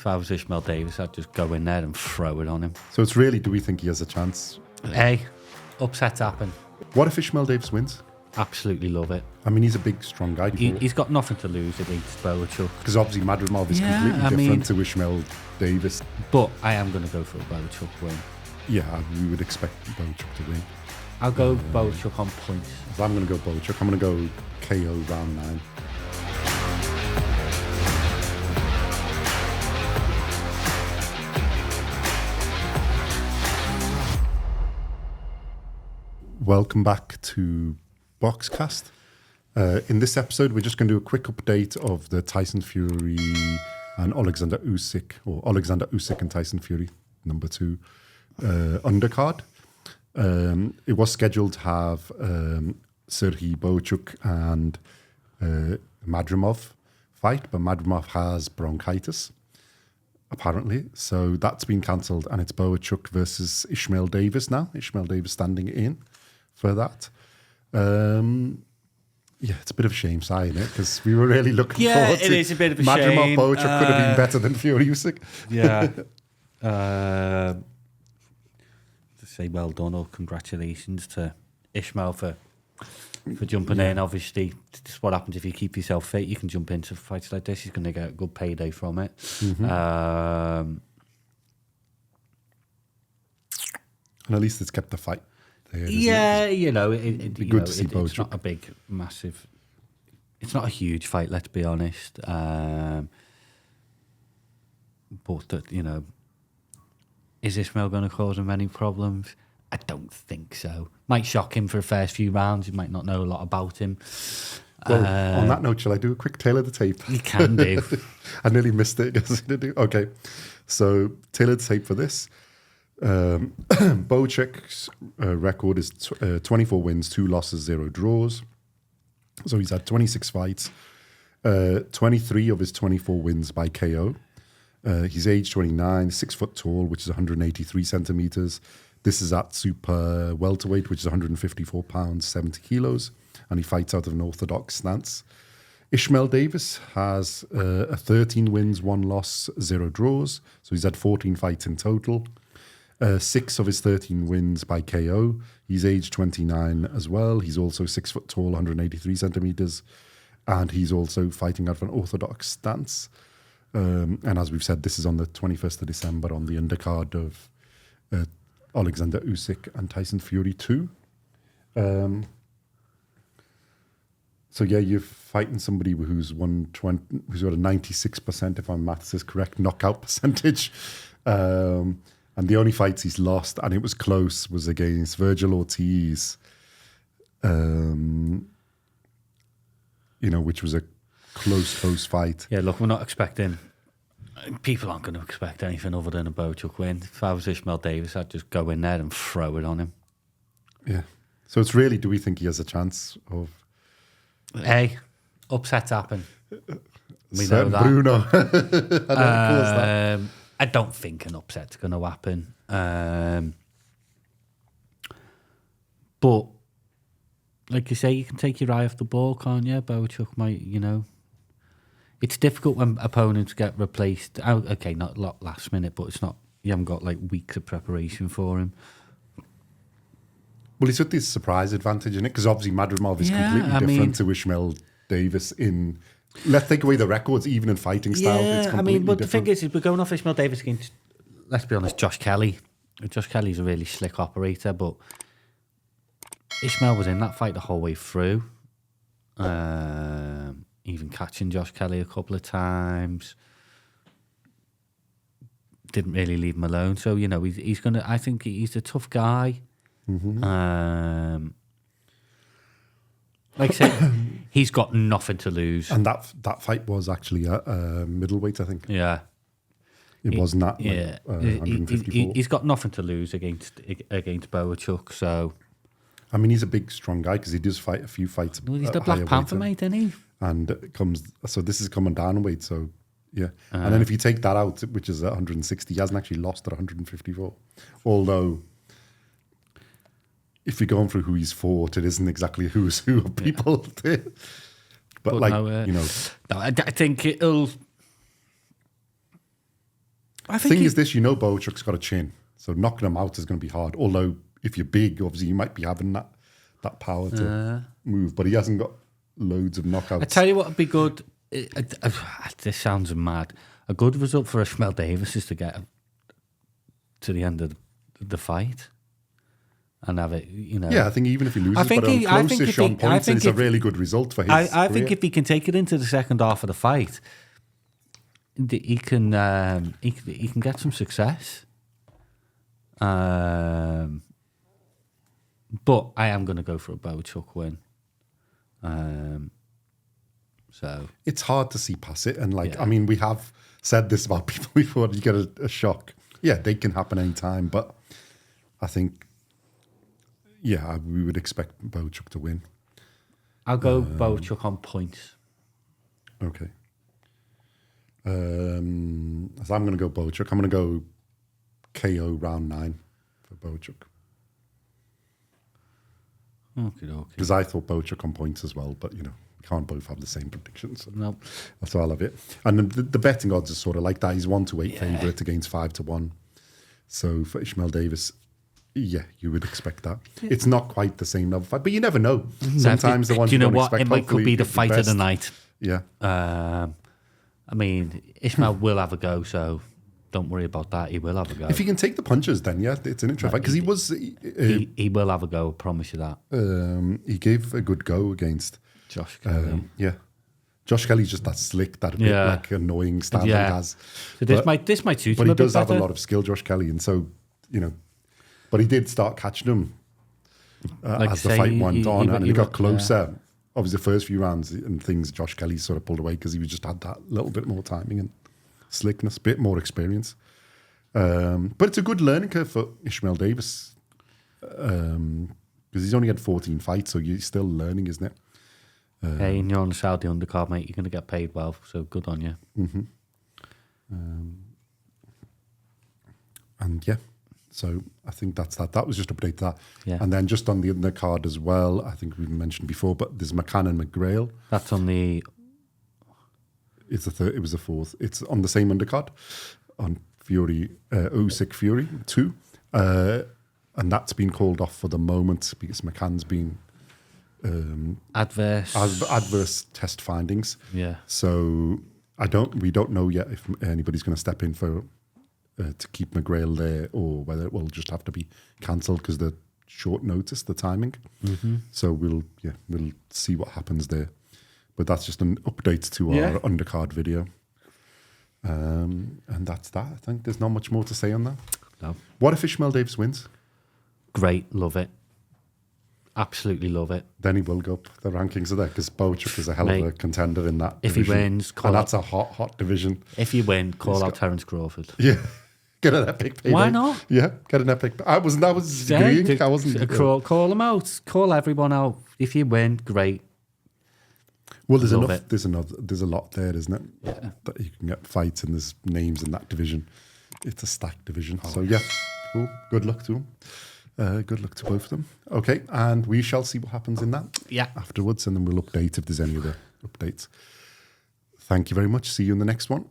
If I was Ishmael Davis, I'd just go in there and throw it on him. So it's really, do we think he has a chance? Hey, upsets happen. What if Ishmael Davis wins? Absolutely love it. I mean, he's a big, strong guy. He's got nothing to lose against Bohachuk. Because obviously Madrimov is completely different to Ishmael Davis. But I am going to go for a Bohachuk win. Yeah, we would expect Bohachuk to win. I'll go Bohachuk on points. So I'm going to go Bohachuk. I'm going to go KO round 9. Welcome back to BoxCast. In this episode, we're just going to do a quick update of the Tyson Fury and Alexander Usyk, or Alexander Usyk and Tyson Fury, number 2, undercard. It was scheduled to have Serhii, Bohachuk and Madrimov fight, but Madrimov has bronchitis, apparently. So that's been cancelled, and it's Bohachuk versus Ishmael Davis now. Ishmael Davis standing in for that. Yeah, it's a bit of a shame, isn't it? Because we were really looking forward to it. Yeah, it is a bit of a Madrimov, shame. Bohachuk could have been better than Fury Usyk. Yeah. To say well done or congratulations to Ishmael for jumping in. Obviously, this is what happens if you keep yourself fit. You can jump into fights like this. He's going to get a good payday from it. Mm-hmm. And at least it's kept the fight there. Yeah, you know, It'd be good to see it's Bohachuk. not a big, massive. It's not a huge fight, let's be honest. But you know, is Ishmael going to cause him any problems? I don't think so. Might shock him for the first few rounds. You might not know a lot about him. Well, on that note, shall I do a quick tail of the tape? You can do. I nearly missed it. Okay, so tail of the tape for this. Bohachuk's record is 24 wins, 2 losses, 0 draws. So he's had 26 fights, 23 of his 24 wins by KO. He's age 29, 6 foot tall, which is 183 centimeters. This is at super welterweight, which is 154 pounds, 70 kilos. And he fights out of an orthodox stance. Ishmael Davis has 13 wins, 1 loss, 0 draws. So he's had 14 fights in total. 6 of his 13 wins by KO. He's age 29 as well. He's also 6 foot tall, 183 centimeters. And he's also fighting out of an orthodox stance. And as we've said, this is on the 21st of December on the undercard of Alexander Usyk and Tyson Fury 2. So yeah, you're fighting somebody who's got a 96%, if my maths is correct, knockout percentage. And the only fights he's lost, and it was close, was against Virgil Ortiz, which was a close fight. Yeah, look, we're not expecting. People aren't going to expect anything other than a Bohachuk win. If I was Ishmael Davis, I'd just go in there and throw it on him. Yeah. So it's really, do we think he has a chance of? Hey, upsets happen. We know that. Bruno. I don't think an upset's going to happen. But, like you say, you can take your eye off the ball, can't you? Bohachuk might, It's difficult when opponents get replaced. Okay, not a lot last minute, but it's not. You haven't got like weeks of preparation for him. Well, he's got this surprise advantage in it because obviously Madrimov is completely different to Ishmael Davis in. Let's take away the records, even in fighting style. Yeah, it's completely but different. the thing is, we're going off Ishmael Davis against, let's be honest, Josh Kelly. Josh Kelly's a really slick operator, but Ishmael was in that fight the whole way through. Even catching Josh Kelly a couple of times. Didn't really leave him alone. So, he's going to, I think he's a tough guy. Mm-hmm. Like I said, he's got nothing to lose. And that fight was actually a middleweight, I think. Yeah. It wasn't that. Yeah. 154. He's got nothing to lose against Bohachuk, so. I mean, he's a big, strong guy because he does fight a few fights. Well, he's the Black Panther, mate, isn't he? And so this is coming down weight, so yeah. And then if you take that out, which is at 160, he hasn't actually lost at 154. Although, if you're going through who he's fought, it isn't exactly who's who of people. But like, no, I think it'll. I thing is this, Bohachuk's got a chin, so knocking him out is going to be hard. Although if you're big, obviously you might be having that power to move, but he hasn't got loads of knockouts. I tell you what would be good. This sounds mad. A good result for Ishmael Davis is to get to the end of the fight and have it, Yeah, I think even if he loses, close-ish on points, it's a really good result for his I think if he can take it into the second half of the fight, he can get some success. But I am going to go for a Bohachuk win. So it's hard to see past it, and I mean, we have said this about people before. You get a shock. Yeah, they can happen anytime, but I think, we would expect Bohachuk to win. I'll go Bohachuk on points. Okay. So I'm going to go Bohachuk. I'm going to go KO round 9 for Bohachuk. Okay. Because I thought Bohachuk on points as well, but we can't both have the same predictions. So No. that's why I love it. And the betting odds are sort of like that. He's 1-8 favourite against 5-1. So for Ishmael Davis, you would expect that. Yeah. It's not quite the same level fight, but you never know. Sometimes the ones you don't expect, it could be the fight of the night. Yeah. I mean, Ishmael will have a go, so don't worry about that. He will have a go. If he can take the punches, then it's an interesting fight, because he will have a go. I promise you that. He gave a good go against Josh Kelly. Josh Kelly's just that slick, that bit annoying style he has. So this might suit him. But he does have a lot of skill, Josh Kelly, and so but he did start catching him as the fight went on, and he got closer. Obviously, the first few rounds and things, Josh Kelly sort of pulled away because he just had that little bit more timing and slickness, a bit more experience. But it's a good learning curve for Ishmael Davis because he's only had 14 fights, so you're still learning, isn't it? Hey, and you're on the Saudi undercard, mate. You're going to get paid well, so good on you. Mm-hmm. And so I think that's that. That was just update to that. Yeah. And then just on the undercard as well, I think we mentioned before, but there's McCann and McGrail. That's on the... It's the third. It was the fourth. It's on the same undercard on Fury, Usyk Fury 2. And that's been called off for the moment because McCann's been... adverse test findings. Yeah. So we don't know yet if anybody's going to step in for to keep McGrail there, or whether it will just have to be cancelled because the short notice, the timing. Mm-hmm. So we'll see what happens there. But that's just an update to our undercard video. And that's that. I think there's not much more to say on that. No. What if Ishmael Davis wins? Great, love it. Absolutely love it. Then he will go up the rankings of that because Bohachuk is a hell of a contender in that if division. He wins, and that's a hot division. If you win, call out Terence Crawford. Yeah. Get an epic payday. Why not? Yeah, get an epic. I was agreeing. I wasn't. Call them out. Call everyone out. If you win, great. Well, there's enough. There's a lot there, isn't it? Yeah. That you can get fights and there's names in that division. It's a stacked division. So cool. Good luck to them. Good luck to both of them. Okay, and we shall see what happens in that afterwards, and then we'll update if there's any other updates. Thank you very much. See you in the next one.